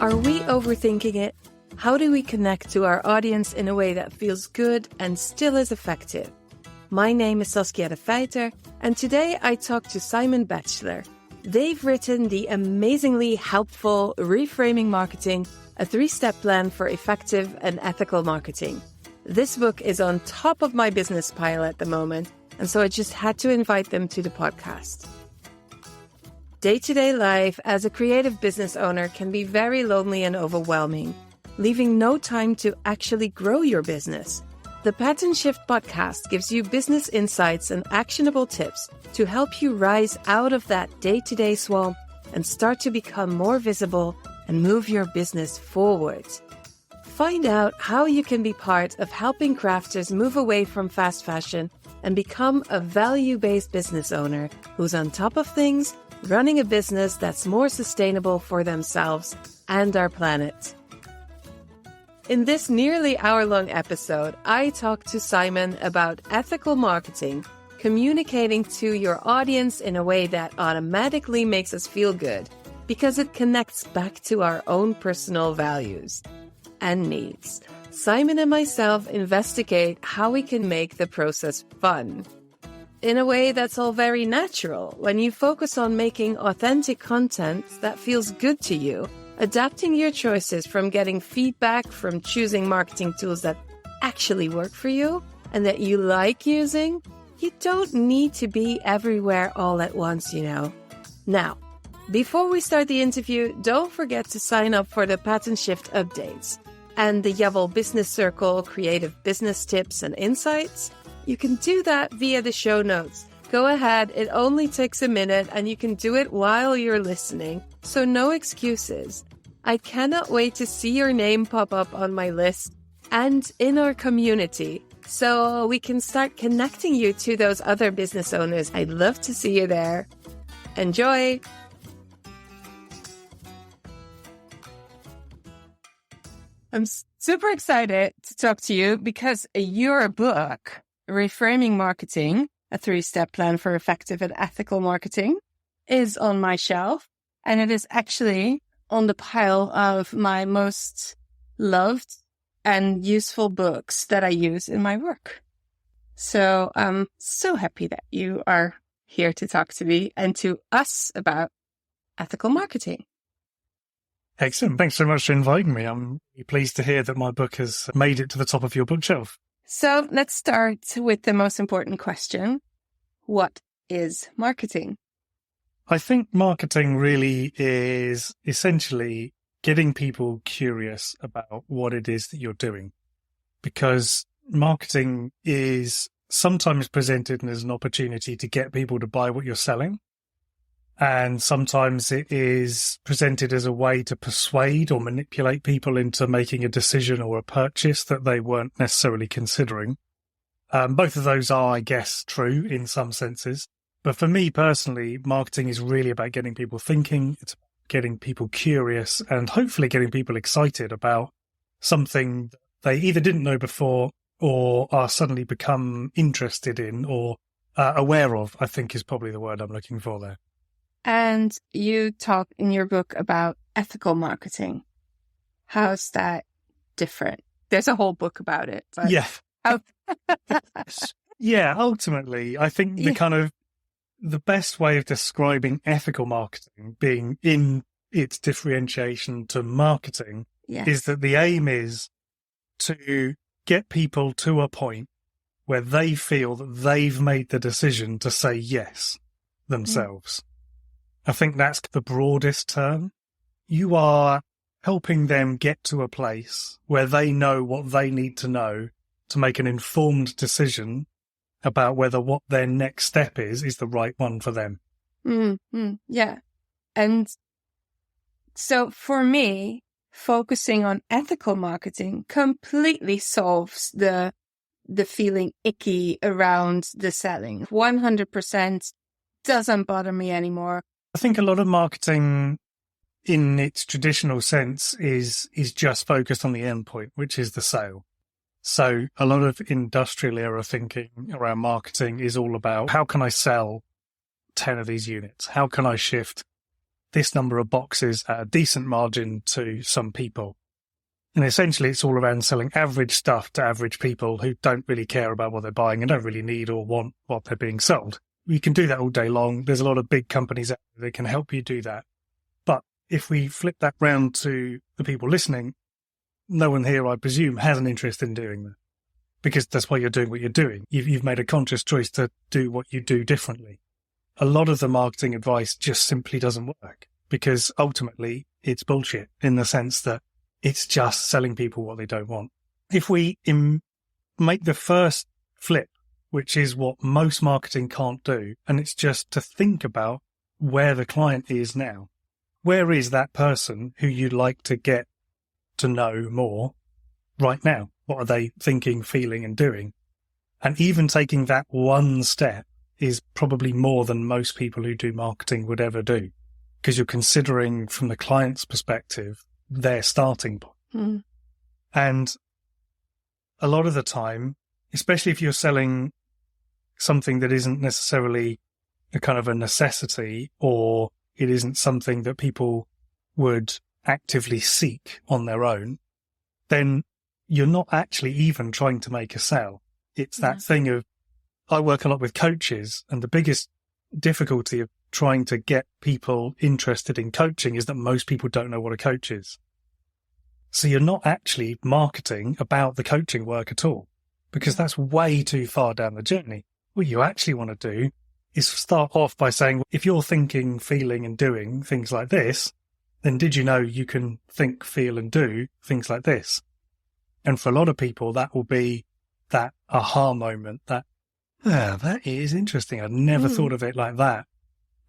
Are we overthinking it? How do we connect to our audience in a way that feels good and still is effective? My name is Saskia de Feiter, and today I talk to Simon Batchelor. They've written the amazingly helpful Reframing Marketing, a 3-step plan for effective and ethical marketing. This book is on top of my business pile at the moment, and so I just had to invite them to the podcast. Day-to-day life as a creative business owner can be very lonely and overwhelming, leaving no time to actually grow your business. The Pattern Shift podcast gives you business insights and actionable tips to help you rise out of that day-to-day swamp and start to become more visible and move your business forward. Find out how you can be part of helping crafters move away from fast fashion and become a value-based business owner who's on top of things, running a business that's more sustainable for themselves and our planet. In this nearly hour-long episode, I talk to Simon about ethical marketing, communicating to your audience in a way that automatically makes us feel good, because it connects back to our own personal values and needs. Simon and myself investigate how we can make the process fun. In a way that's all very natural, when you focus on making authentic content that feels good to you, adapting your choices from getting feedback from choosing marketing tools that actually work for you and that you like using, you don't need to be everywhere all at once, you know. Now, before we start the interview, don't forget to sign up for the Pattern Shift updates and the Wol Business Circle creative business tips and insights. You can do that via the show notes. Go ahead, it only takes a minute and you can do it while you're listening, so no excuses. I cannot wait to see your name pop up on my list and in our community, so we can start connecting you to those other business owners. I'd love to see you there. Enjoy! I'm super excited to talk to you because your book, Reframing Marketing, a 3-step plan for effective and ethical marketing, is on my shelf, and it is actually on the pile of my most loved and useful books that I use in my work. So I'm so happy that you are here to talk to me and to us about ethical marketing. Excellent. Thanks so much for inviting me. I'm pleased to hear that my book has made it to the top of your bookshelf. So let's start with the most important question. What is marketing? I think marketing really is essentially getting people curious about what it is that you're doing, because marketing is sometimes presented as an opportunity to get people to buy what you're selling. And sometimes it is presented as a way to persuade or manipulate people into making a decision or a purchase that they weren't necessarily considering. Both of those are, I guess, true in some senses. But for me personally, marketing is really about getting people thinking. It's about getting people curious and hopefully getting people excited about something they either didn't know before or are suddenly become interested in or aware of, I think is probably the word I'm looking for there. And you talk in your book about ethical marketing. How's that different? There's a whole book about it. But yeah. How... Yeah, ultimately, I think the best way of describing ethical marketing being in its differentiation to marketing is that the aim is to get people to a point where they feel that they've made the decision to say yes themselves. I think that's the broadest term. You are helping them get to a place where they know what they need to know to make an informed decision about whether what their next step is the right one for them. Yeah. And so for me, focusing on ethical marketing completely solves the feeling icky around the selling. 100% doesn't bother me anymore. I think a lot of marketing in its traditional sense is just focused on the end point, which is the sale. So a lot of industrial era thinking around marketing is all about how can I sell 10 of these units? How can I shift this number of boxes at a decent margin to some people. And essentially it's all around selling average stuff to average people who don't really care about what they're buying and don't really need or want what they're being sold. You can do that all day long. There's a lot of big companies out there that can help you do that. But if we flip that round to the people listening, no one here, I presume, has an interest in doing that, because that's why you're doing what you're doing. You've made a conscious choice to do what you do differently. A lot of the marketing advice just simply doesn't work, because ultimately it's bullshit in the sense that it's just selling people what they don't want. If we make the first flip, which is what most marketing can't do, and it's just to think about where the client is now. Where is that person who you'd like to get to know more right now? What are they thinking, feeling, and doing? And even taking that one step is probably more than most people who do marketing would ever do, because you're considering from the client's perspective their starting point. Mm. And a lot of the time, especially if you're selling something that isn't necessarily a kind of a necessity, or it isn't something that people would actively seek on their own, then you're not actually even trying to make a sale. It's that thing of, I work a lot with coaches, and the biggest difficulty of trying to get people interested in coaching is that most people don't know what a coach is. So you're not actually marketing about the coaching work at all, because that's way too far down the journey. What you actually want to do is start off by saying, if you're thinking, feeling, and doing things like this, then did you know you can think, feel, and do things like this? And for a lot of people, that will be that aha moment, that is interesting. I'd never thought of it like that.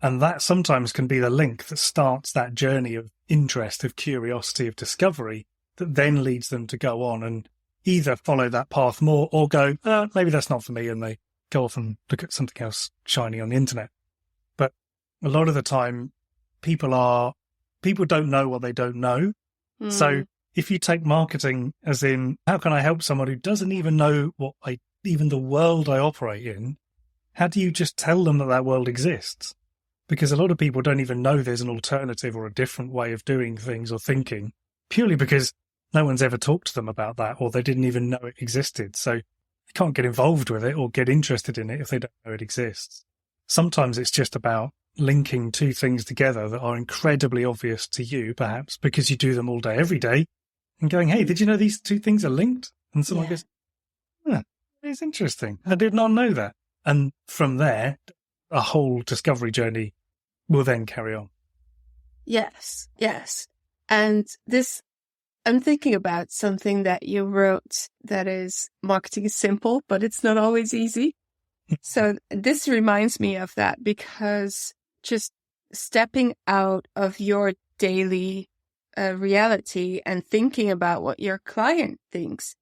And that sometimes can be the link that starts that journey of interest, of curiosity, of discovery, that then leads them to go on and either follow that path more or go, maybe that's not for me, and they go off and look at something else shiny on the internet. But a lot of the time, people don't know what they don't know. So if you take marketing as in, how can I help someone who doesn't even know even the world I operate in, how do you just tell them that world exists? Because a lot of people don't even know there's an alternative or a different way of doing things or thinking, purely because no one's ever talked to them about that, or they didn't even know it existed. So they can't get involved with it or get interested in it if they don't know it exists. Sometimes it's just about linking two things together that are incredibly obvious to you, perhaps, because you do them all day, every day, and going, hey, did you know these two things are linked? And someone goes, it's interesting. I did not know that. And from there, a whole discovery journey will then carry on. Yes. And I'm thinking about something that you wrote that is, marketing is simple, but it's not always easy. So this reminds me of that, because just stepping out of your daily reality and thinking about what your client thinks,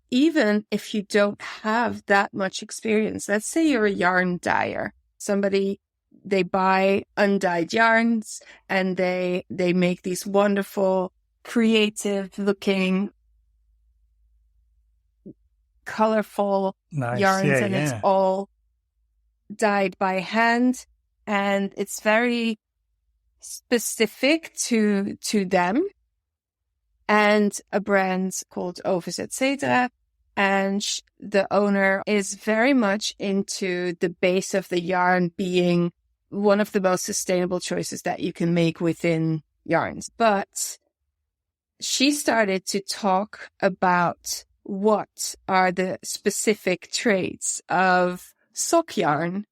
even if you don't have that much experience. Let's say you're a yarn dyer. They buy undyed yarns and they make these wonderful, creative looking, colorful yarns, it's all dyed by hand, and it's very specific to them and a brand called Ovis Etc. And the owner is very much into the base of the yarn being one of the most sustainable choices that you can make within yarns. But she started to talk about what are the specific traits of sock yarn,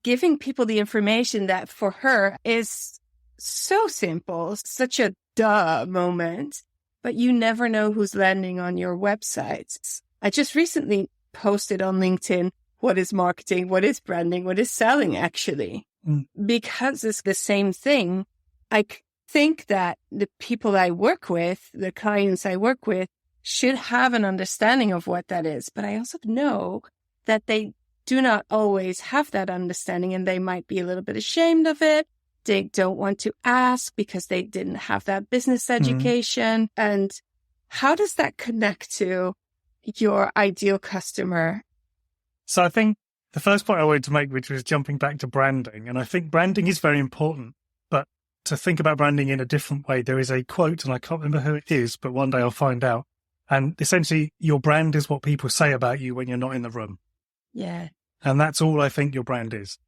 giving people the information that for her is so simple, such a duh moment, but you never know who's landing on your websites. I just recently posted on LinkedIn, what is marketing, what is branding, what is selling actually? Because it's the same thing. I think that the people I work with, the clients I work with, should have an understanding of what that is. But I also know that they do not always have that understanding, and they might be a little bit ashamed of it. They don't want to ask because they didn't have that business education. And how does that connect to your ideal customer? So I think the first point I wanted to make, which was jumping back to branding, and I think branding is very important, but to think about branding in a different way. There is a quote, and I can't remember who it is, but one day I'll find out. And essentially, your brand is what people say about you when you're not in the room. Yeah. And that's all I think your brand is.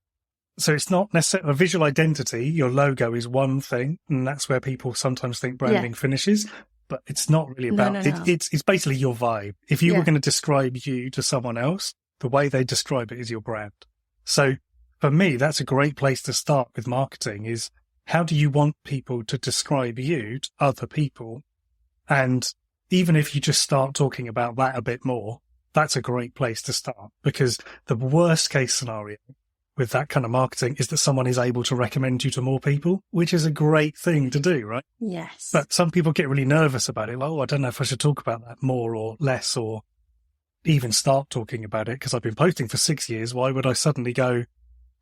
So it's not necessarily a visual identity. Your logo is one thing, and that's where people sometimes think branding finishes. But it's not really about No. It's basically your vibe. If you were going to describe you to someone else, the way they describe it is your brand. So for me, that's a great place to start with marketing is how do you want people to describe you to other people? And even if you just start talking about that a bit more, that's a great place to start, because the worst case scenario with that kind of marketing is that someone is able to recommend you to more people, which is a great thing to do, right? Yes. But some people get really nervous about it. Like, oh, I don't know if I should talk about that more or less, or even start talking about it because I've been posting for 6 years. Why would I suddenly go,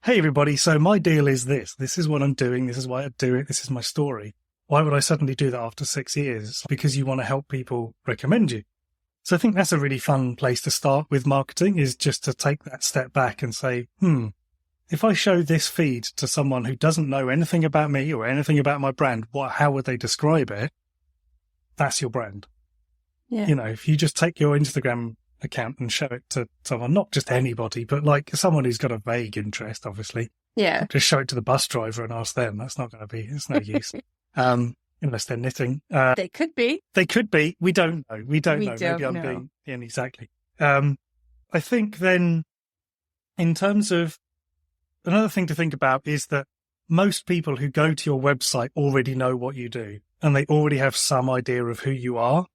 hey, everybody, so my deal is this. This is what I'm doing. This is why I do it. This is my story. Why would I suddenly do that after 6 years? Because you want to help people recommend you. So I think that's a really fun place to start with marketing, is just to take that step back and say, if I show this feed to someone who doesn't know anything about me or anything about my brand, how would they describe it? That's your brand. Yeah. You know, if you just take your Instagram account and show it to someone, not just anybody, but like someone who's got a vague interest, obviously. Yeah. Just show it to the bus driver and ask them. That's not going to be, it's no use. Unless they're knitting. They could be. They could be. We don't know. We don't know. Don't Maybe I'm know. being, exactly. I think then in terms of another thing to think about is that most people who go to your website already know what you do, and they already have some idea of who you are,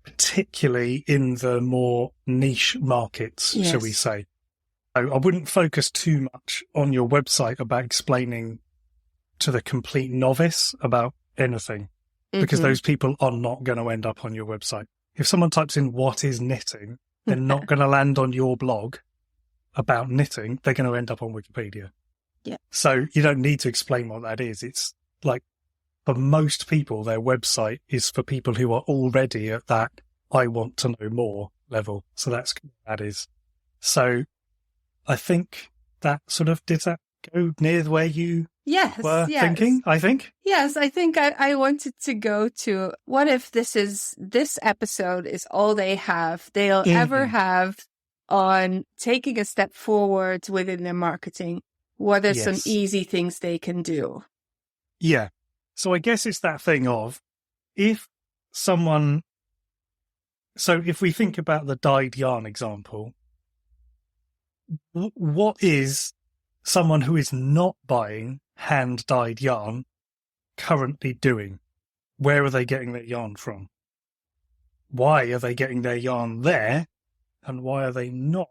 particularly in the more niche markets, shall we say. So I wouldn't focus too much on your website about explaining to the complete novice about anything, because those people are not going to end up on your website. If someone types in what is knitting, they're not going to land on your blog about knitting. They're going to end up on Wikipedia. Yeah. So you don't need to explain what that is. It's like, for most people, their website is for people who are already at that I want to know more level. So that's what that is. So I think that sort of, did that go near where you were thinking, I think? Yes, I think I wanted to go to, what if this episode is all they'll ever have on taking a step forward within their marketing? What are some easy things they can do? Yeah. So I guess it's that thing of, if we think about the dyed yarn example, what is someone who is not buying hand-dyed yarn currently doing? Where are they getting their yarn from? Why are they getting their yarn there? And why are they not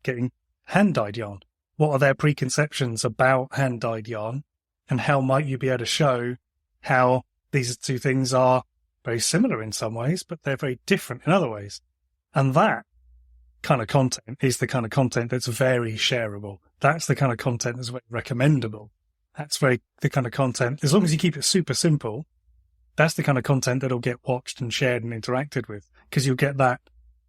getting hand-dyed yarn? What are their preconceptions about hand-dyed yarn? And how might you be able to show how these two things are very similar in some ways, but they're very different in other ways? And that kind of content is the kind of content that's very shareable. That's the kind of content that's very recommendable. That's the kind of content, as long as you keep it super simple, that's the kind of content that'll get watched and shared and interacted with, because you'll get that,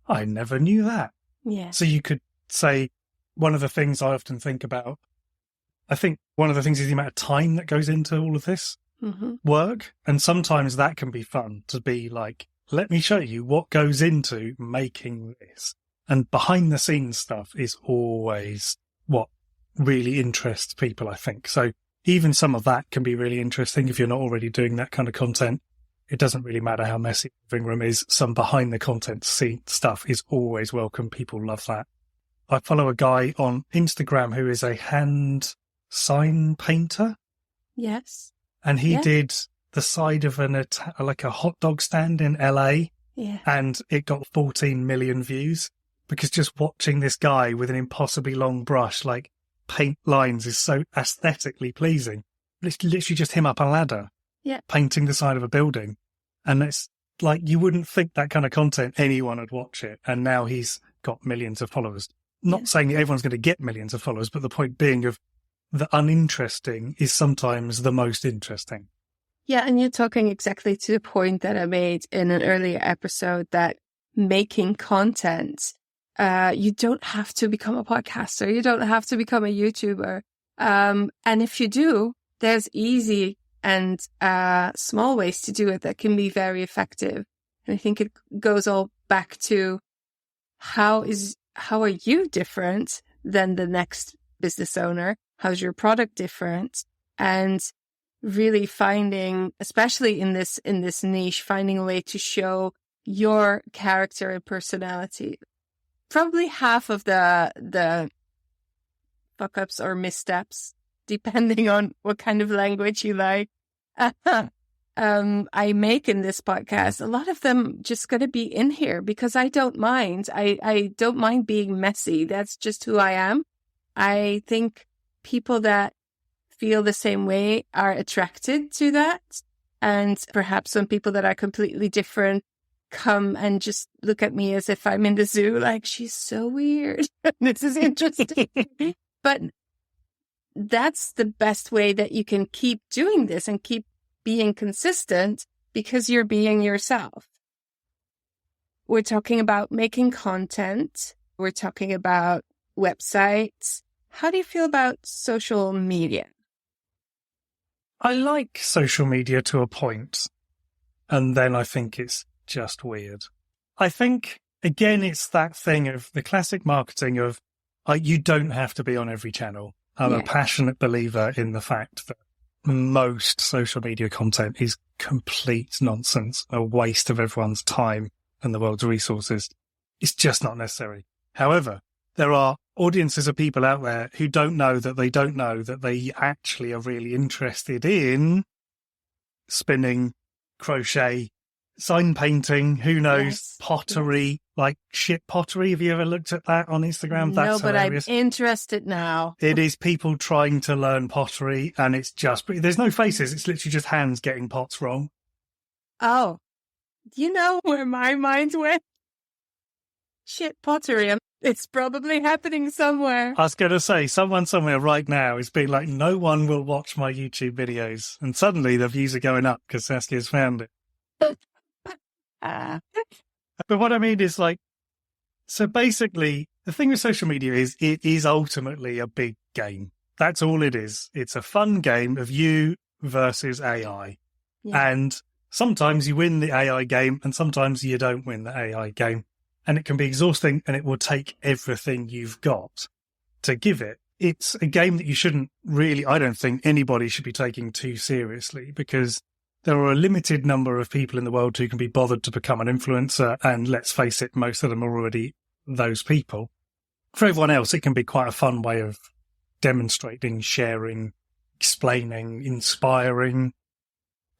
I never knew that. Yeah. So you could say, one of the things I often think about, I think one of the things is the amount of time that goes into all of this work. And sometimes that can be fun to be like, let me show you what goes into making this. And behind the scenes stuff is always what really interests people, I think. So even some of that can be really interesting if you're not already doing that kind of content. It doesn't really matter how messy the living room is. Some behind the content stuff is always welcome. People love that. I follow a guy on Instagram who is a hand sign painter. Yes. And he did the side of like a hot dog stand in LA. Yeah. And it got 14 million views, because just watching this guy with an impossibly long brush, like paint lines, is so aesthetically pleasing. It's literally just him up a ladder, painting the side of a building. And it's like, you wouldn't think that kind of content, anyone would watch it. And now he's got millions of followers. Not saying that everyone's going to get millions of followers, but the point being of the uninteresting is sometimes the most interesting. Yeah, and you're talking exactly to the point that I made in an earlier episode, that making content, you don't have to become a podcaster. You don't have to become a YouTuber. And if you do, there's easy and small ways to do it that can be very effective. And I think it goes all back to how are you different than the next business owner? How's your product different? And really finding, especially in this niche, finding a way to show your character and personality. Probably half of the fuck ups or missteps, depending on what kind of language you like, I make in this podcast, a lot of them just going to be in here because I don't mind. I don't mind being messy. That's just who I am. I think people that feel the same way are attracted to that. And perhaps some people that are completely different come and just look at me as if I'm in the zoo, like, she's so weird. This is interesting. But that's the best way that you can keep doing this and keep being consistent, because you're being yourself. We're talking about making content. We're talking about websites. How do you feel about social media? I like social media to a point, and then I think it's just weird. I think, again, it's that thing of the classic marketing of you don't have to be on every channel. I'm a passionate believer in the fact that most social media content is complete nonsense, a waste of everyone's time and the world's resources. It's just not necessary. However, there are audiences of people out there who don't know that they actually are really interested in spinning, crochet, sign painting, who knows, pottery, like shit pottery. Have you ever looked at that on Instagram? No, but hilarious. I'm interested now. It is people trying to learn pottery, and it's just, there's no faces. It's literally just hands getting pots wrong. Oh, you know where my mind went? Shit pottery. It's probably happening somewhere. I was going to say, someone somewhere right now is being like, no one will watch my YouTube videos. And suddenly the views are going up because Saskia's found it. But what I mean is, like, so basically the thing with social media is it is ultimately a big game. That's all it is. It's a fun game of you versus AI. Yeah. And sometimes you win the AI game and sometimes you don't win the AI game. And it can be exhausting, and it will take everything you've got to give it. It's a game that you shouldn't really, I don't think anybody should be taking too seriously, because there are a limited number of people in the world who can be bothered to become an influencer. And let's face it, most of them are already those people. For everyone else, it can be quite a fun way of demonstrating, sharing, explaining, inspiring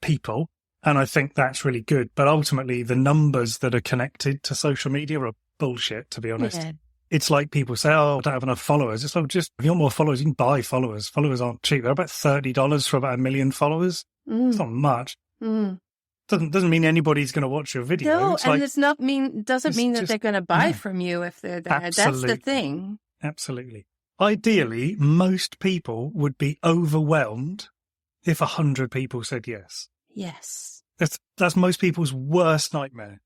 people. And I think that's really good. But ultimately, the numbers that are connected to social media are bullshit, to be honest. Yeah. It's like people say, oh, I don't have enough followers. It's like, just, if you want more followers, you can buy followers. Followers aren't cheap. They're about $30 for about 1 million followers. It's not much. Doesn't mean anybody's going to watch your video. No, it's and like, it's not doesn't mean that they're going to buy from you if they're there. Absolutely. That's the thing. Absolutely. Ideally, most people would be overwhelmed if 100 people said yes. Yes. That's most people's worst nightmare,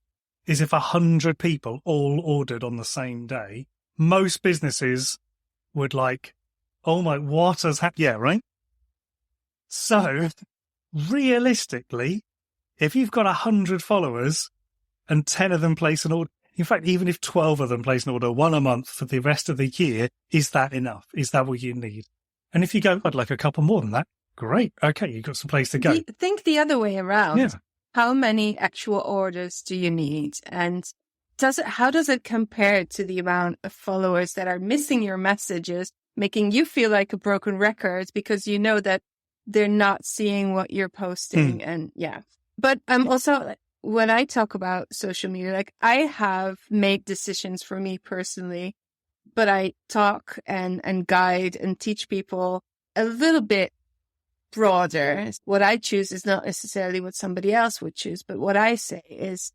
is if 100 people all ordered on the same day. Most businesses would like, oh my, what has happened? Yeah, right? So, realistically, if you've got 100 followers and 10 of them place an order, in fact, even if 12 of them place an order, one a month for the rest of the year, is that enough? Is that what you need? And if you go, I'd like a couple more than that, great. Okay, you've got some place to go. Think the other way around. Yeah. How many actual orders do you need? And how does it compare to the amount of followers that are missing your messages, making you feel like a broken record because you know that they're not seeing what you're posting? And but I'm also, when I talk about social media, like, I have made decisions for me personally, but I talk and guide and teach people a little bit broader. What I choose is not necessarily what somebody else would choose, but what I say is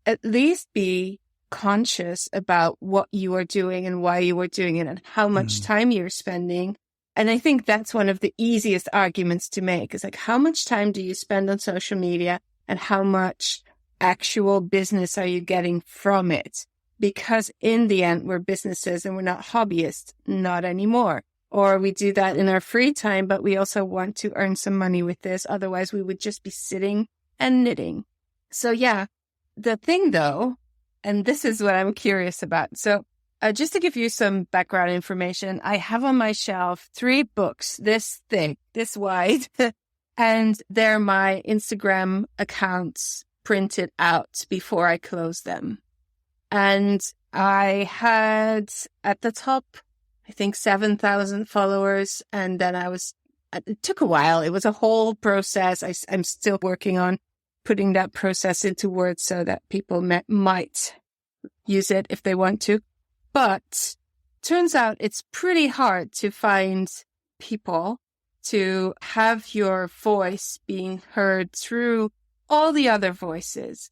at least be conscious about what you are doing and why you are doing it and how much time you're spending. And I think that's one of the easiest arguments to make, is like, how much time do you spend on social media and how much actual business are you getting from it? Because in the end, we're businesses and we're not hobbyists, not anymore. or we do that in our free time, but we also want to earn some money with this. Otherwise, we would just be sitting and knitting. So yeah, the thing though, and this is what I'm curious about. So just to give you some background information, I have on my shelf 3 books, this thick, this wide, and they're my Instagram accounts printed out before I close them. And I had at the top, I think 7,000 followers. And then it took a while. It was a whole process. I'm still working on putting that process into words so that people might use it if they want to. But turns out it's pretty hard to find people to have your voice being heard through all the other voices.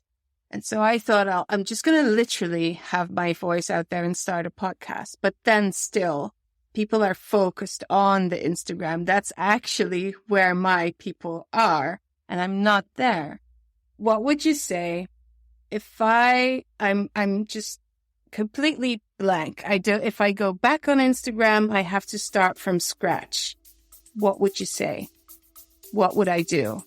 And so I thought I'm just going to literally have my voice out there and start a podcast. But then still, people are focused on the Instagram. That's actually where my people are, and I'm not there. What would you say if I'm just completely blank? If I go back on Instagram, I have to start from scratch. What would you say? What would I do?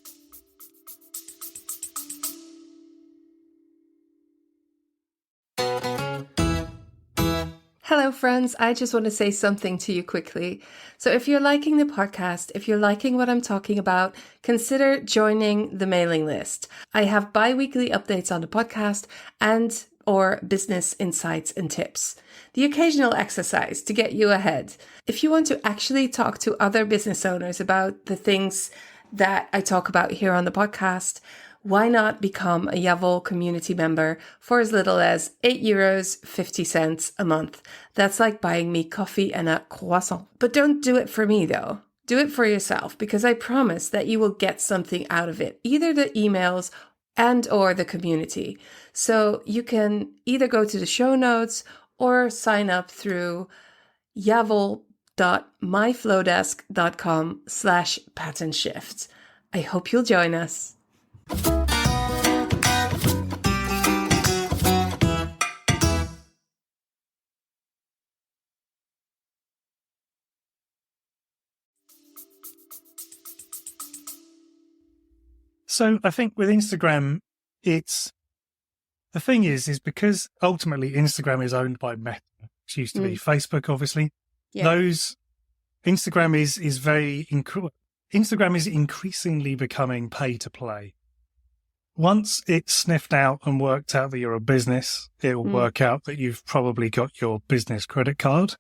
Hello, friends. I just want to say something to you quickly. So if you're liking the podcast, if you're liking what I'm talking about, consider joining the mailing list. I have bi-weekly updates on the podcast and or business insights and tips. The occasional exercise to get you ahead. If you want to actually talk to other business owners about the things that I talk about here on the podcast, why not become a Wol community member for as little as €8.50 a month? That's like buying me coffee and a croissant. But don't do it for me though. Do it for yourself, because I promise that you will get something out of it, either the emails and or the community. So you can either go to the show notes or sign up through yavol.myflowdesk.com/pattern shift. I hope you'll join us. So I think with Instagram, the thing is because ultimately Instagram is owned by Meta, which used to be Facebook, obviously. Yeah. Instagram is increasingly becoming pay to play. Once it's sniffed out and worked out that you're a business, it will work out that you've probably got your business credit card.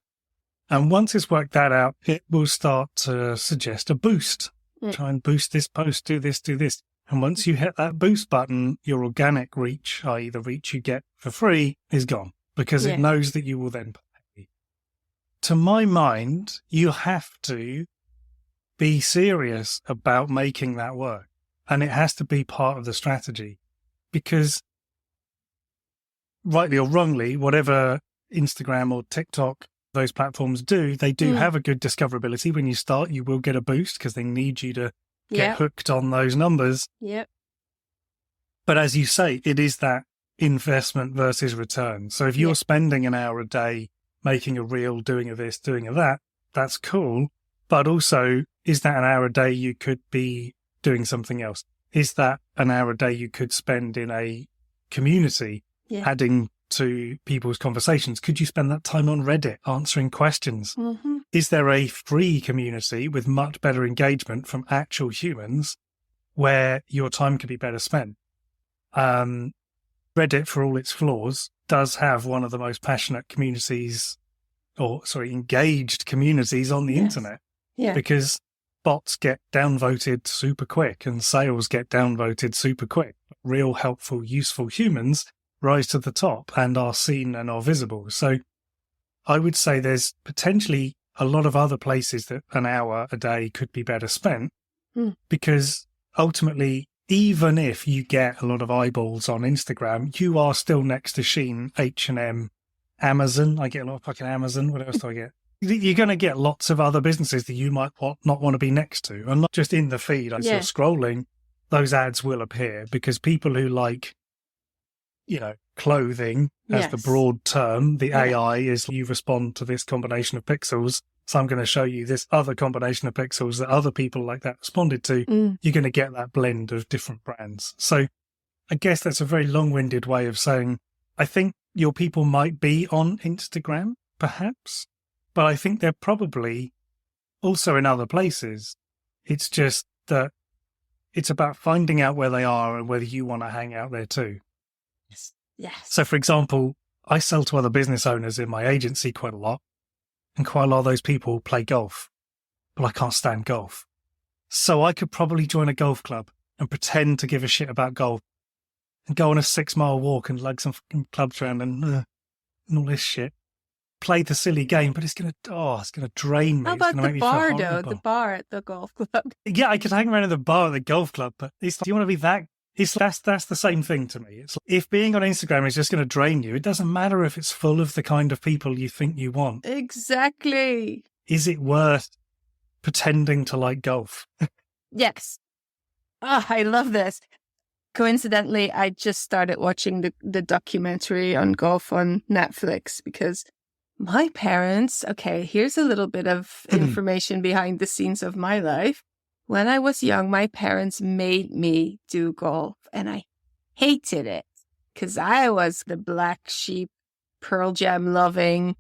And once it's worked that out, it will start to suggest a boost. Try and boost this post, do this, do this. And once you hit that boost button, your organic reach, i.e. the reach you get for free, is gone because it knows that you will then pay. To my mind, you have to be serious about making that work. And it has to be part of the strategy because, rightly or wrongly, whatever Instagram or TikTok, those platforms do, they do have a good discoverability. When you start, you will get a boost because they need you to get hooked on those numbers. Yep. But as you say, it is that investment versus return. So if you're spending an hour a day making a reel, doing a this, doing a that, that's cool. But also, is that an hour a day you could be doing something else? Is that an hour a day you could spend in a community adding to people's conversations? Could you spend that time on Reddit answering questions? Mm-hmm. Is there a free community with much better engagement from actual humans where your time could be better spent? Reddit, for all its flaws, does have one of the most passionate engaged communities on the internet. Yeah. Because bots get downvoted super quick and sales get downvoted super quick. Real helpful, useful humans rise to the top and are seen and are visible. So I would say there's potentially a lot of other places that an hour a day could be better spent because ultimately, even if you get a lot of eyeballs on Instagram, you are still next to Shein, H&M, Amazon. I get a lot of fucking Amazon. What else do I get? You're going to get lots of other businesses that you might not want to be next to. And not just in the feed. As you're scrolling, those ads will appear because people who like, clothing as the broad term, the AI is you respond to this combination of pixels So I'm going to show you this other combination of pixels that other people like that responded to. You're going to get that blend of different brands. So I guess that's a very long-winded way of saying, I think your people might be on Instagram, perhaps, but I think they're probably also in other places. It's just that it's about finding out where they are and whether you want to hang out there too. Yes. So, for example, I sell to other business owners in my agency quite a lot, and quite a lot of those people play golf, but I can't stand golf. So I could probably join a golf club and pretend to give a shit about golf and go on a 6-mile walk and lug some fucking clubs around and all this shit. Play the silly game, but it's going to drain me. How about the bar, though? The bar at the golf club. Yeah, I could hang around in the bar at the golf club, but do you want to be that? That's the same thing to me. It's if being on Instagram is just going to drain you, it doesn't matter if it's full of the kind of people you think you want. Exactly. Is it worth pretending to like golf? Yes. I love this. Coincidentally, I just started watching the documentary on golf on Netflix because my parents, okay, here's a little bit of information behind the scenes of my life. When I was young, my parents made me do golf and I hated it because I was the black sheep, Pearl Jam loving,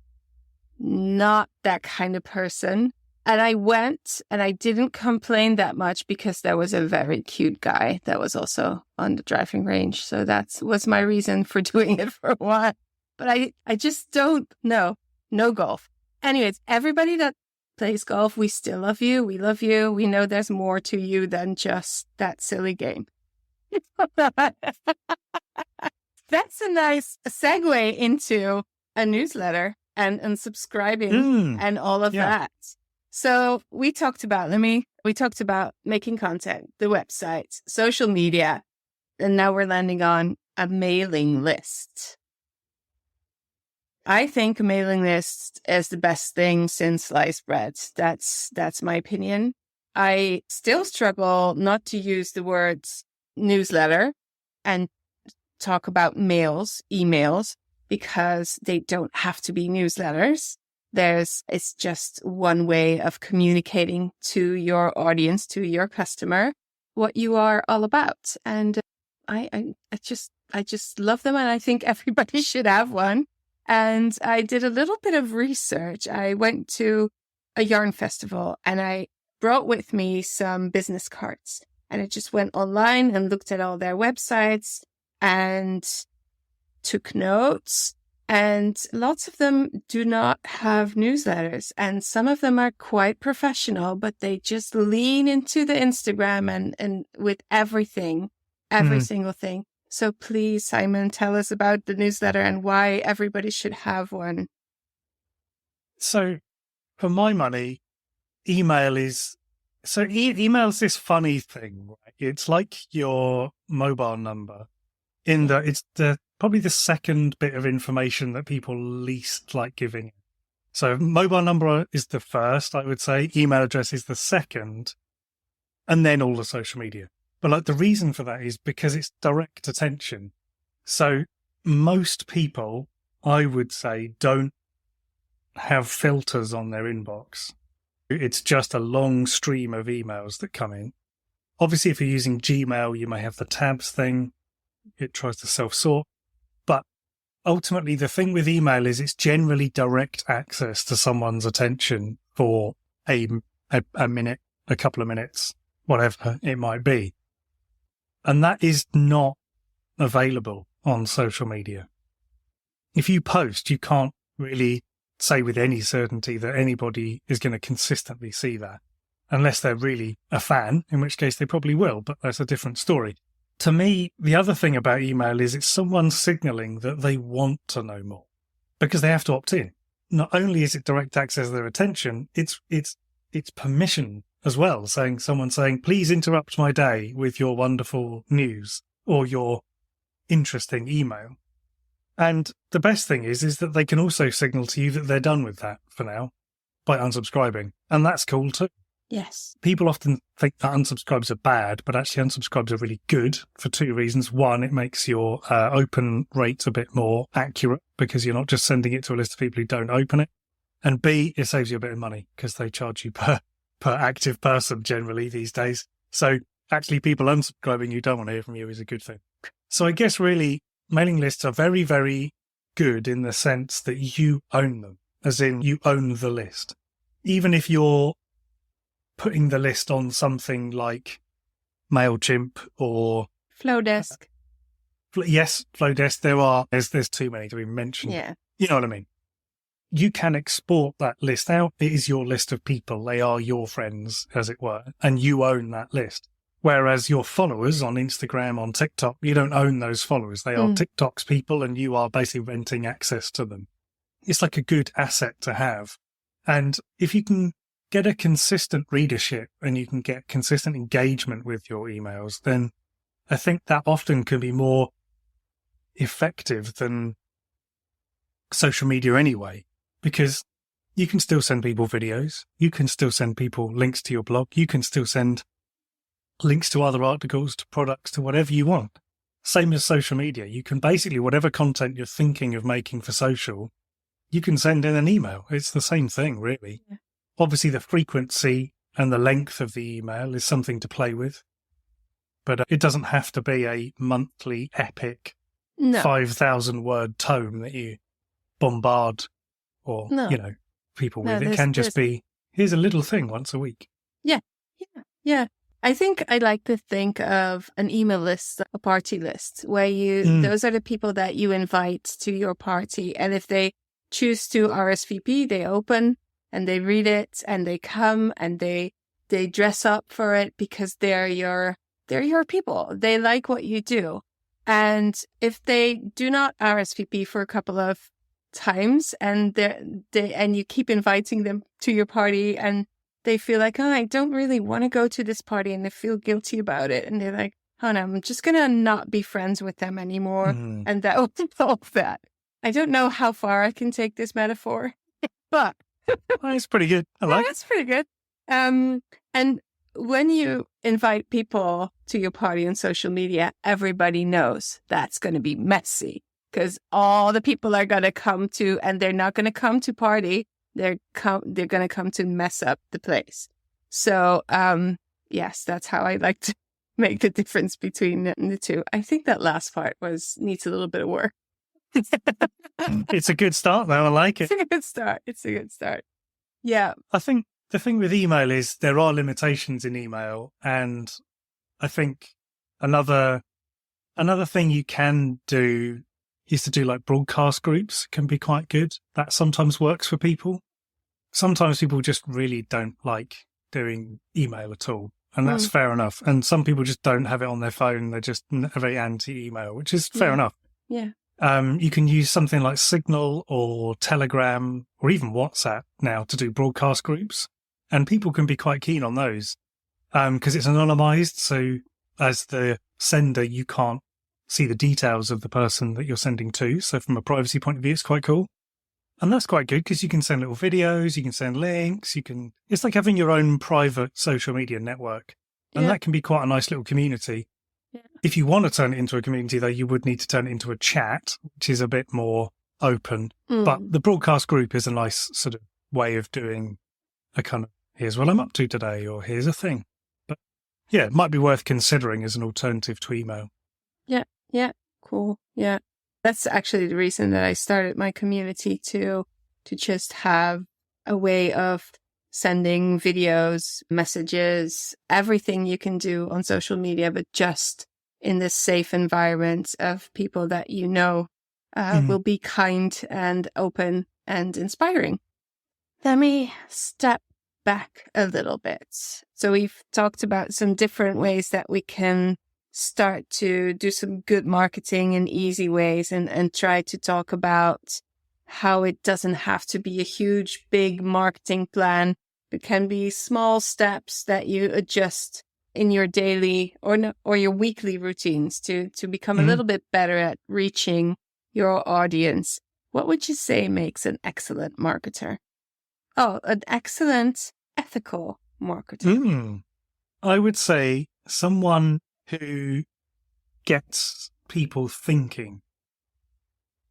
not that kind of person. And I went and I didn't complain that much because there was a very cute guy that was also on the driving range. So that was my reason for doing it for a while. But I just don't know. No golf. Anyways, everybody that plays golf, we still love you. We love you. We know there's more to you than just that silly game. That's a nice segue into a newsletter and unsubscribing and all of that. So we talked about making content, the website, social media, and now we're landing on a mailing list. I think a mailing list is the best thing since sliced bread. That's my opinion. I still struggle not to use the words newsletter and talk about emails, because they don't have to be newsletters. It's just one way of communicating to your audience, to your customer, what you are all about. And I just love them. And I think everybody should have one. And I did a little bit of research. I went to a yarn festival and I brought with me some business cards, and I just went online and looked at all their websites and took notes. And lots of them do not have newsletters, and some of them are quite professional, but they just lean into the Instagram and with everything, every single thing. So please, Simon, tell us about the newsletter and why everybody should have one. So for my money, email is this funny thing, right? It's like your mobile number in that it's probably the second bit of information that people least like giving. So mobile number is the first, I would say. Email address is the second, and then all the social media. But the reason for that is because it's direct attention. So most people, I would say, don't have filters on their inbox. It's just a long stream of emails that come in. Obviously, if you're using Gmail, you may have the tabs thing. It tries to self-sort. But ultimately, the thing with email is it's generally direct access to someone's attention for a minute, a couple of minutes, whatever it might be. And that is not available on social media. If you post, you can't really say with any certainty that anybody is going to consistently see that, unless they're really a fan, in which case they probably will, but that's a different story. To me, the other thing about email is it's someone signaling that they want to know more, because they have to opt in. Not only is it direct access to their attention, it's permission as well, someone saying, please interrupt my day with your wonderful news or your interesting email. And the best thing is that they can also signal to you that they're done with that for now by unsubscribing. And that's cool too. Yes. People often think that unsubscribes are bad, but actually unsubscribes are really good for two reasons. One, it makes your open rate a bit more accurate because you're not just sending it to a list of people who don't open it. And B, it saves you a bit of money because they charge you per active person generally these days. So actually people unsubscribing you don't want to hear from you is a good thing. So I guess really mailing lists are very, very good in the sense that you own them, as in you own the list. Even if you're putting the list on something like MailChimp or Flowdesk. Yes, Flowdesk. There's too many to be mentioned. Yeah. You know what I mean? You can export that list out. It is your list of people. They are your friends, as it were, and you own that list. Whereas your followers on Instagram, on TikTok, you don't own those followers. They are TikTok's people, and you are basically renting access to them. It's like a good asset to have. And if you can get a consistent readership and you can get consistent engagement with your emails, then I think that often can be more effective than social media anyway, because you can still send people videos. You can still send people links to your blog. You can still send links to other articles, to products, to whatever you want. Same as social media. You can basically, whatever content you're thinking of making for social, you can send in an email. It's the same thing, really. Yeah. Obviously, the frequency and the length of the email is something to play with. But it doesn't have to be a monthly epic 5,000 word tome that you bombard or, people with. It can just be, here's a little thing once a week. Yeah. I think I like to think of an email list, a party list, where those are the people that you invite to your party. And if they choose to RSVP, they open and they read it and they come and they dress up for it because they're your people. They like what you do. And if they do not RSVP for a couple of times and and you keep inviting them to your party and they feel like, I don't really want to go to this party, and they feel guilty about it. And they're like, no, I'm just going to not be friends with them anymore. And that will solve that. I don't know how far I can take this metaphor, but it's pretty good. I like it. It's pretty good. And when you invite people to your party on social media, everybody knows that's going to be messy because all the people are going to come to, and they're not going to come to party. They're going to come to mess up the place. So, yes, that's how I like to make the difference between the two. I think that last part needs a little bit of work. It's a good start, though. I like it. It's a good start. Yeah. I think the thing with email is there are limitations in email. And I think another thing you can do is to do like broadcast groups can be quite good. That sometimes works for people. Sometimes people just really don't like doing email at all. And that's fair enough. And some people just don't have it on their phone. They're just very anti-email, which is fair enough. Yeah. You can use something like Signal or Telegram or even WhatsApp now to do broadcast groups. And people can be quite keen on those because it's anonymized. So as the sender, you can't see the details of the person that you're sending to. So from a privacy point of view, it's quite cool. And that's quite good because you can send little videos, you can send links, it's like having your own private social media network. And that can be quite a nice little community. Yeah. If you want to turn it into a community, though, you would need to turn it into a chat, which is a bit more open. But the broadcast group is a nice sort of way of doing a kind of, here's what I'm up to today, or here's a thing. But yeah, it might be worth considering as an alternative to email. Yeah, cool. Yeah. That's actually the reason that I started my community to just have a way of sending videos, messages, everything you can do on social media, but just in this safe environment of people that will be kind and open and inspiring. Let me step back a little bit. So we've talked about some different ways that we can start to do some good marketing in easy ways and try to talk about how it doesn't have to be a huge, big marketing plan. It can be small steps that you adjust in your daily or your weekly routines to become a little bit better at reaching your audience. What would you say makes an excellent marketer? Oh, an excellent ethical marketer. I would say someone who gets people thinking.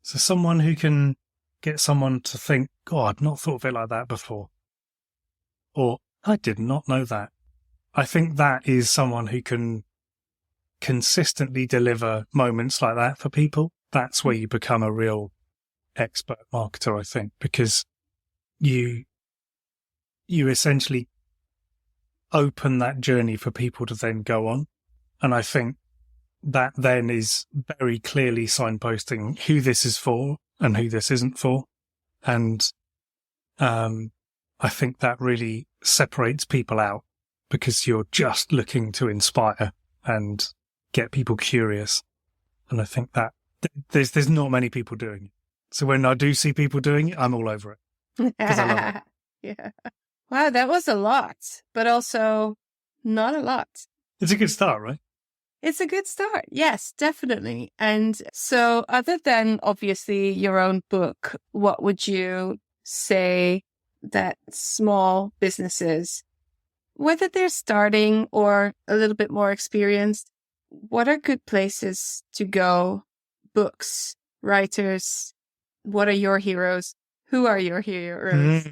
So someone who can get someone to think, "Oh, I'd not thought of it like that before," or "I did not know that." I think that is someone who can consistently deliver moments like that for people. That's where you become a real expert marketer, I think, because you essentially open that journey for people to then go on. And I think that then is very clearly signposting who this is for and who this isn't for. And I think that really separates people out because you're just looking to inspire and get people curious. And I think that there's not many people doing it. So when I do see people doing it, I'm all over it because I love it. Yeah. Wow, that was a lot, but also not a lot. It's a good start, right? It's a good start. Yes, definitely. And so other than obviously your own book, what would you say that small businesses, whether they're starting or a little bit more experienced, what are good places to go? Books, writers, what are your heroes? Who are your heroes?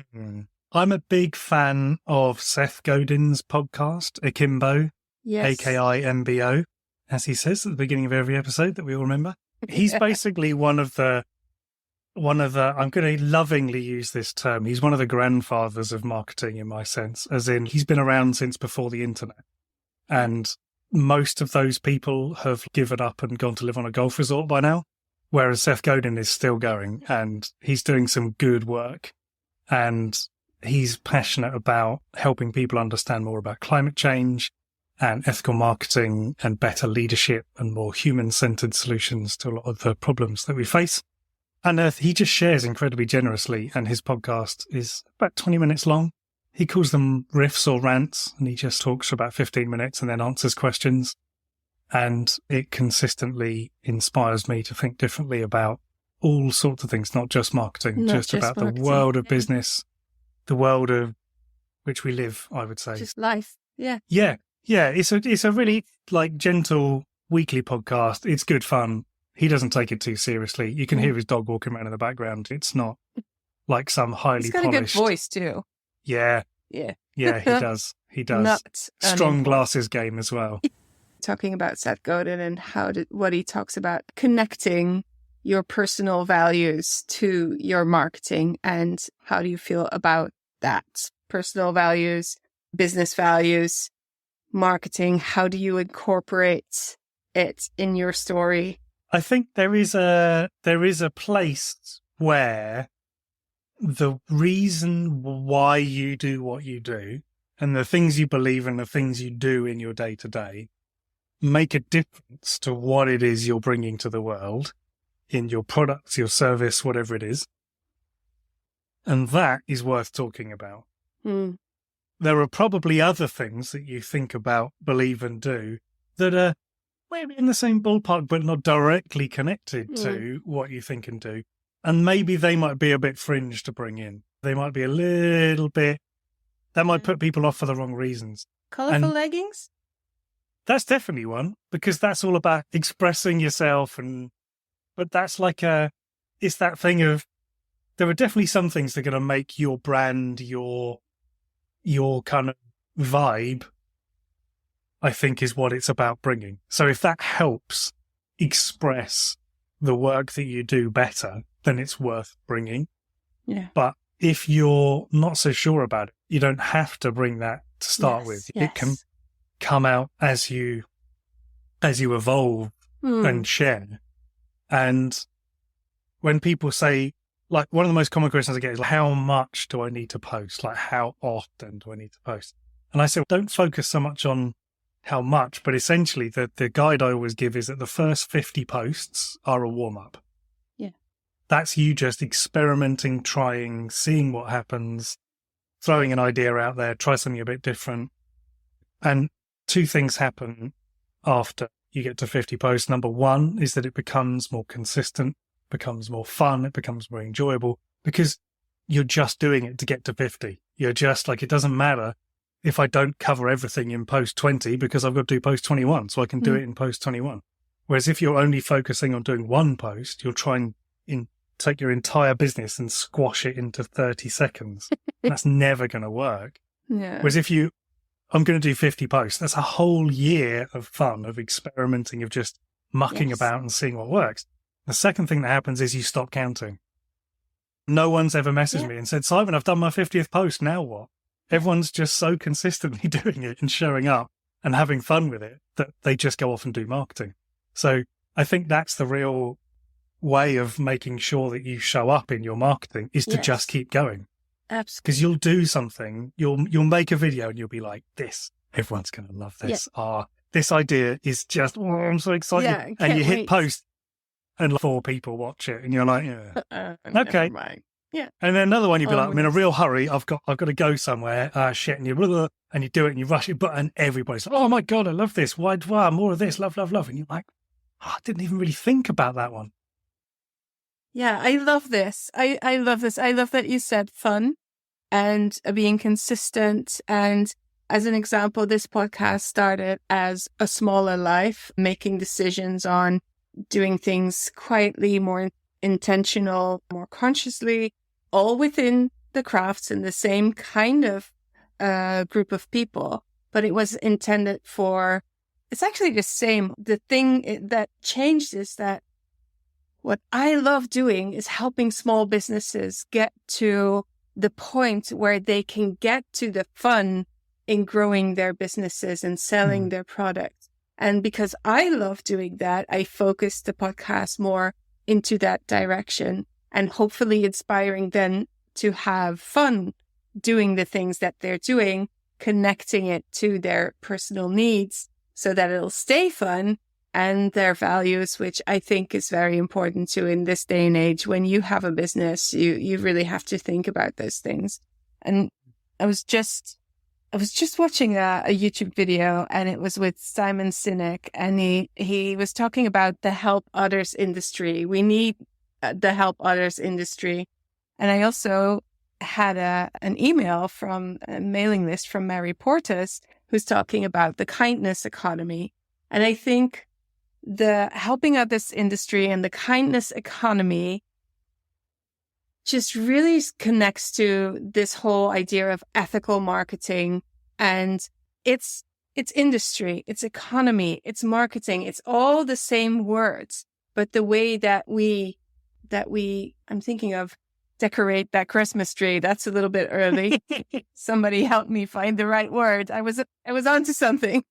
I'm a big fan of Seth Godin's podcast, Akimbo, Yes. AKIMBO, as he says at the beginning of every episode that we all remember. He's basically one of the, I'm going to lovingly use this term, he's one of the grandfathers of marketing in my sense, as in he's been around since before the internet. And most of those people have given up and gone to live on a golf resort by now, whereas Seth Godin is still going and he's doing some good work. And he's passionate about helping people understand more about climate change and ethical marketing and better leadership and more human-centered solutions to a lot of the problems that we face. And he just shares incredibly generously, and his podcast is about 20 minutes long. He calls them riffs or rants, and he just talks for about 15 minutes and then answers questions. And it consistently inspires me to think differently about all sorts of things, not just marketing, just about marketing. The world of business, the world of which we live, I would say. Just life. Yeah. Yeah. Yeah. It's a really gentle weekly podcast. It's good fun. He doesn't take it too seriously. You can hear his dog walking around in the background. It's not like some highly polished. He's got a good voice too. Yeah. Yeah. Yeah, he does. He does. Strong glasses game as well. Talking about Seth Godin and what he talks about connecting your personal values to your marketing, and how do you feel about that? Personal values, business values, marketing. How do you incorporate it in your story? I think there is a place where the reason why you do what you do and the things you believe in, the things you do in your day to day make a difference to what it is you're bringing to the world in your products, your service, whatever it is. And that is worth talking about. There are probably other things that you think about, believe and do that are maybe in the same ballpark, but not directly connected to what you think and do. And maybe they might be a bit fringe to bring in. They might be a little bit, that might put people off for the wrong reasons. Colorful leggings? That's definitely one, because that's all about expressing yourself. But that's it's that thing of, there are definitely some things that are going to make your brand, your kind of vibe, I think, is what it's about bringing. So if that helps express the work that you do better, then it's worth bringing. Yeah. But if you're not so sure about it, you don't have to bring that to start with. Yes. It can come out as you evolve and share. And when people say, like, one of the most common questions I get is, how much do I need to post? Like, how often do I need to post? And I say, don't focus so much on how much, but essentially the guide I always give is that the first 50 posts are a warm-up. Yeah. That's you just experimenting, trying, seeing what happens, throwing an idea out there, try something a bit different. And two things happen after you get to 50 posts. Number one is that it becomes more consistent, becomes more fun, it becomes more enjoyable, because you're just doing it to get to 50. You're just like, it doesn't matter if I don't cover everything in post 20 because I've got to do post 21, so I can do it in post 21. Whereas if you're only focusing on doing one post, you're trying take your entire business and squash it into 30 seconds. That's never going to work. Yeah. Whereas I'm going to do 50 posts, that's a whole year of fun, of experimenting, of just mucking about and seeing what works. The second thing that happens is you stop counting. No one's ever messaged me and said, Simon, I've done my 50th post, now what? Everyone's just so consistently doing it and showing up and having fun with it that they just go off and do marketing. So I think that's the real way of making sure that you show up in your marketing, is to just keep going. Absolutely. Because you'll do something, you'll make a video and you'll be like, everyone's going to love this. This idea is just, I'm so excited. Yeah, and you hit wait. post and 4 people watch it and you're like, okay. Yeah. And then another one, you'd be like, I'm in a real hurry. I've got to go somewhere. Shit. And you do it and you rush it. And everybody's like, oh my God, I love this. Why, more of this. Love. And you're like, I didn't even really think about that one. Yeah, I love this. I love this. I love that you said fun and being consistent. And as an example, this podcast started as a smaller life, making decisions on doing things quietly, more intentional, more consciously, all within the crafts and the same kind of group of people. But it was intended for, it's actually the same. The thing that changed is that what I love doing is helping small businesses get to the point where they can get to the fun in growing their businesses and selling their products. And because I love doing that, I focused the podcast more into that direction and hopefully inspiring them to have fun doing the things that they're doing, connecting it to their personal needs so that it'll stay fun and their values, which I think is very important too in this day and age. When you have a business, you really have to think about those things. And I was just watching a YouTube video, and it was with Simon Sinek, and he was talking about the help others industry. We need the help others industry. And I also had an email from a mailing list from Mary Portas, who's talking about the kindness economy. And I think the helping others industry and the kindness economy just really connects to this whole idea of ethical marketing. And it's industry, it's economy, it's marketing, it's all the same words. But the way that we, I'm thinking of decorate that Christmas tree. That's a little bit early. Somebody help me find the right word. I was onto something.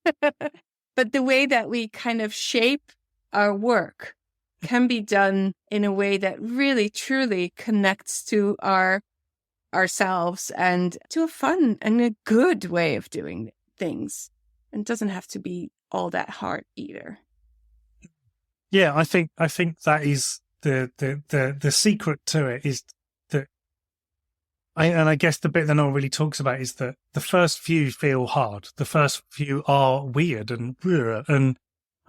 But the way that we kind of shape our work can be done in a way that really, truly connects to ourselves and to a fun and a good way of doing things. And doesn't have to be all that hard either. Yeah, I think that is the secret to it is that, and I guess the bit that no one really talks about is that the first few feel hard. The first few are weird and am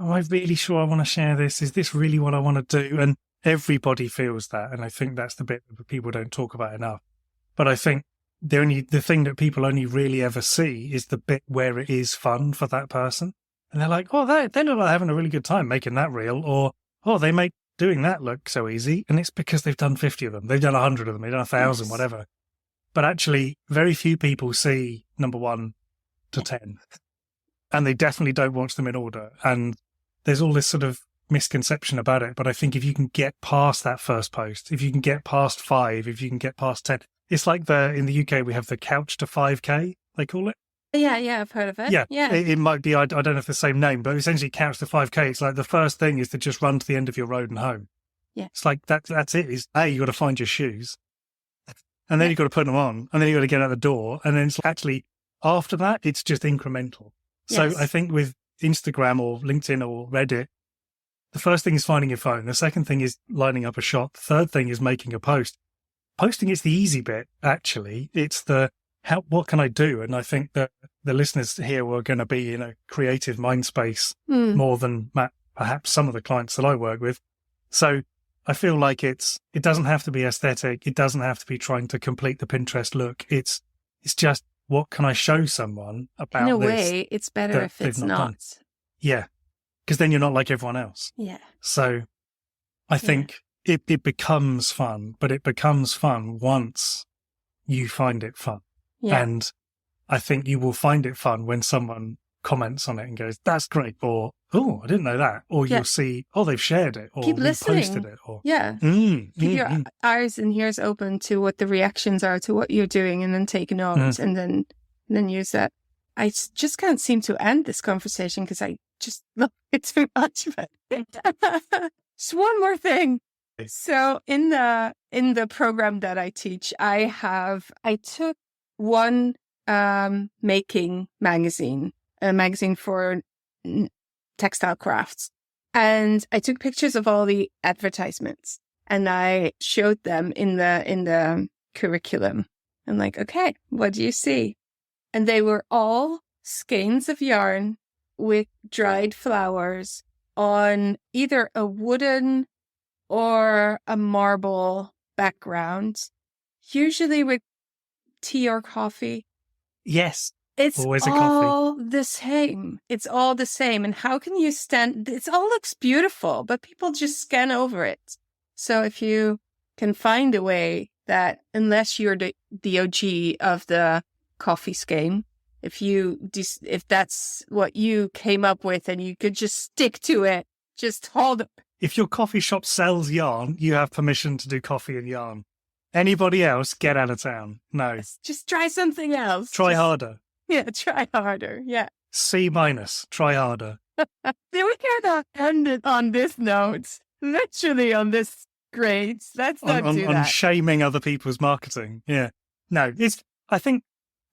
I really sure I want to share this? Is this really what I want to do? And everybody feels that. And I think that's the bit that people don't talk about enough. But I think the thing that people only really ever see is the bit where it is fun for that person. And they're like, oh, they're not having a really good time making that reel, or, oh, they make doing that look so easy. And it's because they've done 50 of them. They've done 100 of them. They've done 1,000, whatever. But actually, very few people see number 1 to 10. And they definitely don't watch them in order. And there's all this sort of misconception about it. But I think if you can get past that first post, if you can get past 5, if you can get past 10, it's like in the UK, we have the couch to 5K, they call it. Yeah, I've heard of it. Yeah. It might be, I don't know if the same name, but essentially couch to 5K. It's like the first thing is to just run to the end of your road and home. Yeah. It's like that's it. Is you got to find your shoes, and then you got to put them on, and then you got to get out the door, and then it's actually after that it's just incremental. So I think with Instagram or LinkedIn or Reddit, the first thing is finding your phone. The second thing is lining up a shot. The third thing is making a post. Posting is the easy bit. Actually, it's what can I do? And I think that the listeners here were going to be in a creative mind space more than perhaps some of the clients that I work with. So I feel like it doesn't have to be aesthetic. It doesn't have to be trying to complete the Pinterest look. It's just, what can I show someone about this? In a way, it's better if it's not. Yeah, because then you're not like everyone else. Yeah. So I think it becomes fun, but it becomes fun once you find it fun. Yeah. And I think you will find it fun when someone comments on it and goes, that's great. Or, oh, I didn't know that. Or you'll see, oh, they've shared it or Keep listening. reposted it. Or Keep your eyes and ears open to what the reactions are to what you're doing, and then take notes and then use that. I just can't seem to end this conversation because I just love it too much. But just one more thing. So in the program that I teach, I took one making magazine, a magazine for textile crafts, and I took pictures of all the advertisements and I showed them in the curriculum. I'm like, okay, what do you see? And they were all skeins of yarn with dried flowers on either a wooden or a marble background, usually with tea or coffee. Yes. It's always all the same. It's all the same. And how can you it all looks beautiful, but people just scan over it. So if you can find a way that, unless you're the OG of the coffee skein, if that's what you came up with and you could just stick to it, just hold it. If your coffee shop sells yarn, you have permission to do coffee and yarn. Anybody else, get out of town. No. Just try something else. Try harder. Yeah, try harder. Yeah. C-, try harder. We cannot end it on this note. Literally on this grade. Let's not do that. On shaming other people's marketing. Yeah. No, I think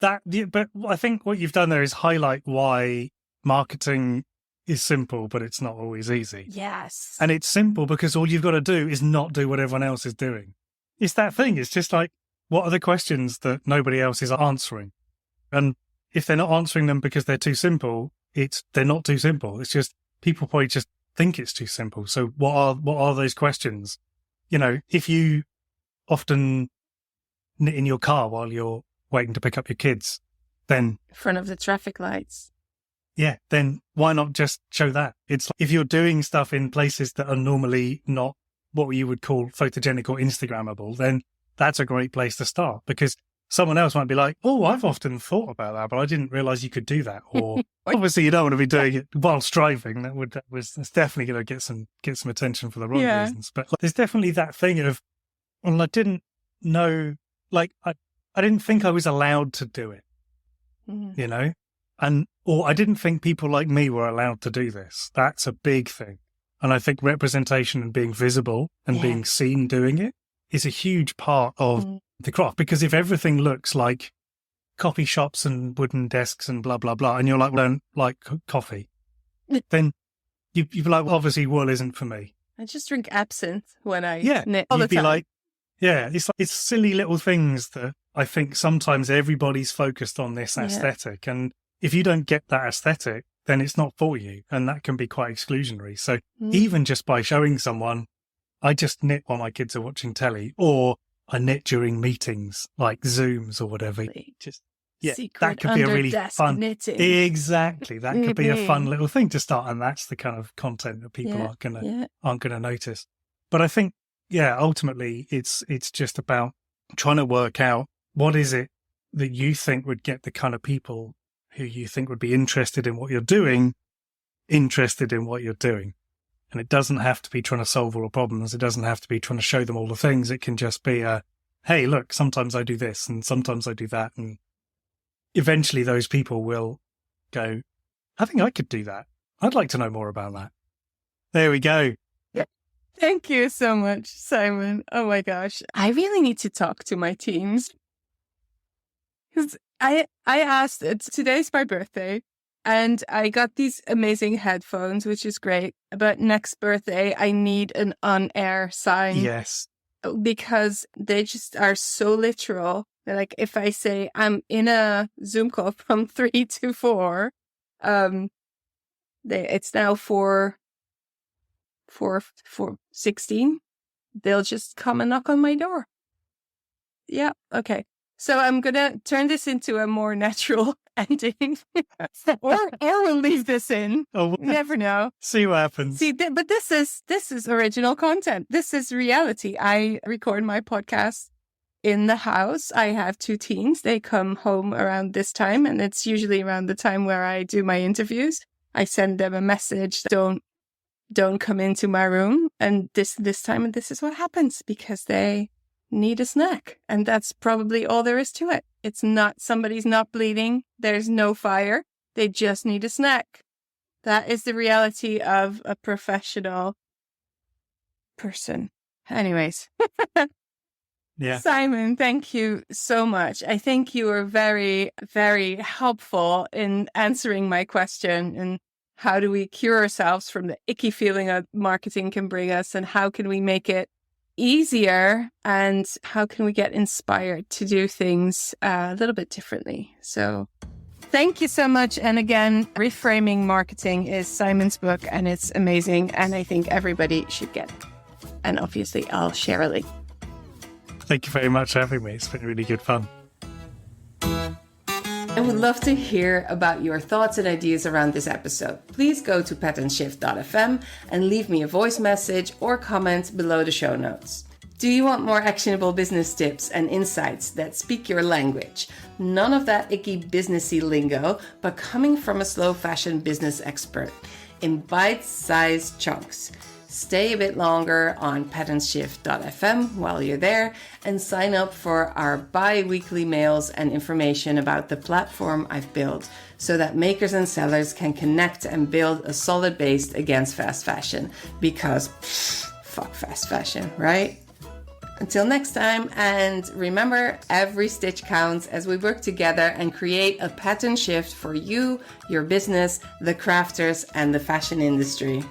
what you've done there is highlight why marketing is simple, but it's not always easy. Yes. And it's simple because all you've got to do is not do what everyone else is doing. It's that thing. It's just like, what are the questions that nobody else is answering? And if they're not answering them because they're too simple, they're not too simple. It's just people probably just think it's too simple. So what are those questions? If you often knit in your car while you're waiting to pick up your kids, then in front of the traffic lights. Yeah, then why not just show that? It's like, if you're doing stuff in places that are normally not what you would call photogenic or Instagrammable, then that's a great place to start, because someone else might be like, oh, I've often thought about that, but I didn't realize you could do that. Or obviously you don't want to be doing it whilst driving. That's definitely going to get some attention for the wrong reasons. But there's definitely that thing of, well, I didn't know, like, I didn't think I was allowed to do it, or I didn't think people like me were allowed to do this. That's a big thing. And I think representation and being visible and being seen doing it is a huge part of the craft. Because if everything looks like coffee shops and wooden desks and blah, blah, blah, and you're like, well, I don't like coffee, then you'd be like, well, obviously wool isn't for me. I just drink absinthe when I knit all the you'd be time. Like, it's silly little things that I think sometimes everybody's focused on this aesthetic. And if you don't get that aesthetic, then it's not for you. And that can be quite exclusionary. So even just by showing someone, I just knit while my kids are watching telly, or I knit during meetings like Zooms or whatever. Just that could be a really fun knitting. Exactly. That could be a fun little thing to start. And that's the kind of content that people aren't gonna notice. But I think, ultimately it's just about trying to work out what is it that you think would get the kind of people who you think would be interested in what you're doing. And it doesn't have to be trying to solve all the problems. It doesn't have to be trying to show them all the things. It can just be hey, look, sometimes I do this and sometimes I do that. And eventually those people will go, I think I could do that. I'd like to know more about that. There we go. Thank you so much, Simon. Oh my gosh. I really need to talk to my teams. Because I asked, today's my birthday, and I got these amazing headphones, which is great. But next birthday, I need an on-air sign. Yes. Because they just are so literal. Like, if I say I'm in a Zoom call from 3 to 4, it's now 4:16, they'll just come and knock on my door. Yeah, okay. So I'm going to turn this into a more natural ending. or we'll leave this in. Oh, You never know. see what happens. But this is original content. This is reality. I record my podcast in the house. I have 2 teens. They come home around this time, and it's usually around the time where I do my interviews. I send them a message, don't come into my room, and this time, and this is what happens, because they need a snack. And that's probably all there is to it. It's not, somebody's not bleeding. There's no fire. They just need a snack. That is the reality of a professional person. Anyways. Yeah. Simon, thank you so much. I think you were very, very helpful in answering my question. And how do we cure ourselves from the icky feeling that marketing can bring us? And how can we make it easier? And how can we get inspired to do things a little bit differently? So thank you so much. And again, Reframing Marketing is Simon's book, and it's amazing. And I think everybody should get it. And obviously, I'll share a link. Thank you very much for having me. It's been really good fun. I would love to hear about your thoughts and ideas around this episode. Please go to patternshift.fm and leave me a voice message or comment below the show notes. Do you want more actionable business tips and insights that speak your language? None of that icky businessy lingo, but coming from a slow fashion business expert in bite-sized chunks. Stay a bit longer on patternshift.fm while you're there, and sign up for our bi-weekly mails and information about the platform I've built, so that makers and sellers can connect and build a solid base against fast fashion, because fuck fast fashion, right? Until next time, and remember, every stitch counts as we work together and create a pattern shift for you, your business, the crafters, and the fashion industry.